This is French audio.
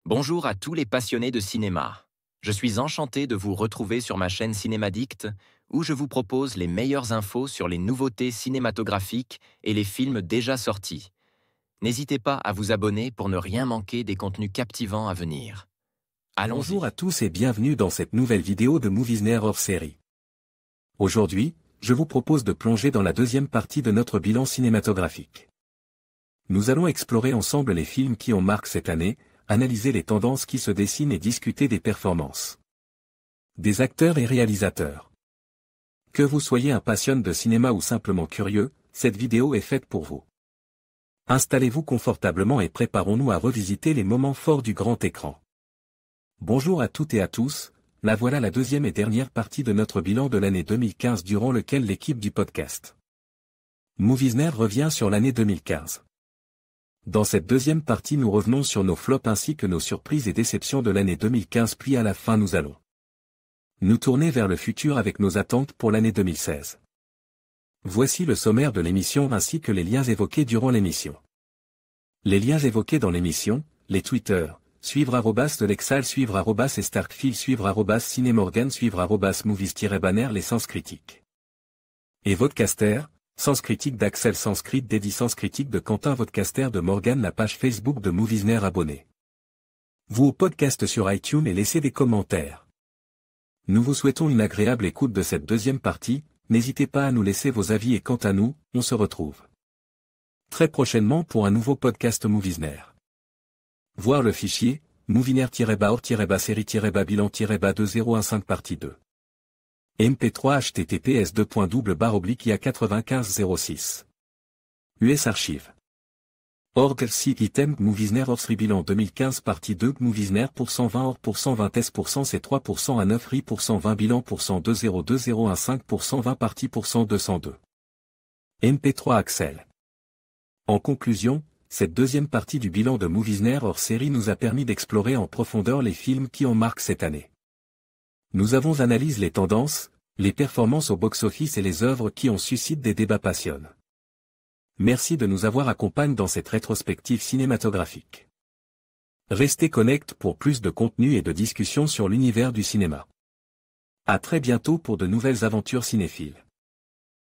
Bonjour à tous les passionnés de cinéma. Je suis enchanté de vous retrouver sur ma chaîne Cinémadicte, où je vous propose les meilleures infos sur les nouveautés cinématographiques et les films déjà sortis. N'hésitez pas à vous abonner pour ne rien manquer des contenus captivants à venir. Allons-y. Bonjour à tous et bienvenue dans cette nouvelle vidéo de Moviesner hors série. Aujourd'hui, je vous propose de plonger dans la deuxième partie de notre bilan cinématographique. Nous allons explorer ensemble les films qui ont marqué cette année, analyser les tendances qui se dessinent et discuter des performances des acteurs et réalisateurs. Que vous soyez un passionné de cinéma ou simplement curieux, cette vidéo est faite pour vous. Installez-vous confortablement et préparons-nous à revisiter les moments forts du grand écran. Bonjour à toutes et à tous, voilà la deuxième et dernière partie de notre bilan de l'année 2015 durant lequel l'équipe du podcast Moviesner revient sur l'année 2015. Dans cette deuxième partie nous revenons sur nos flops ainsi que nos surprises et déceptions de l'année 2015 puis à la fin nous allons nous tourner vers le futur avec nos attentes pour l'année 2016. Voici le sommaire de l'émission ainsi que les liens évoqués durant l'émission. Les liens évoqués dans l'émission, les Twitter, suivre @ Lexal, suivre @ Starkfield, suivre @ Cinemorgan, suivre @ Movies-Banner, les sens critiques. Et Vodcaster, sens critique d'Axel, sens critique d'Eddie, sens critique de Quentin, Vodcaster de Morgan, la page Facebook de Moviesner, abonnez vous au podcast sur iTunes et laissez des commentaires. Nous vous souhaitons une agréable écoute de cette deuxième partie, n'hésitez pas à nous laisser vos avis et quant à nous, on se retrouve très prochainement pour un nouveau podcast Moviesner. Voir le fichier, moviesner-hors-série-bilan-bilan-2015 partie 2. MP3 https://ia9506. US Archive. Org site item Moviesner hors série bilan 2015 partie 2 Moviesner pour 120 hors pour 120 S pour 100 c'est 3% à 9 RI pour 120 bilan pour 100 20 partie pour 202. MP3 Axel. En conclusion, cette deuxième partie du bilan de Moviesner hors série nous a permis d'explorer en profondeur les films qui ont marqué cette année. Nous avons analysé les tendances, les performances au box-office et les œuvres qui ont suscité des débats passionnants. Merci de nous avoir accompagnés dans cette rétrospective cinématographique. Restez connectés pour plus de contenu et de discussions sur l'univers du cinéma. À très bientôt pour de nouvelles aventures cinéphiles.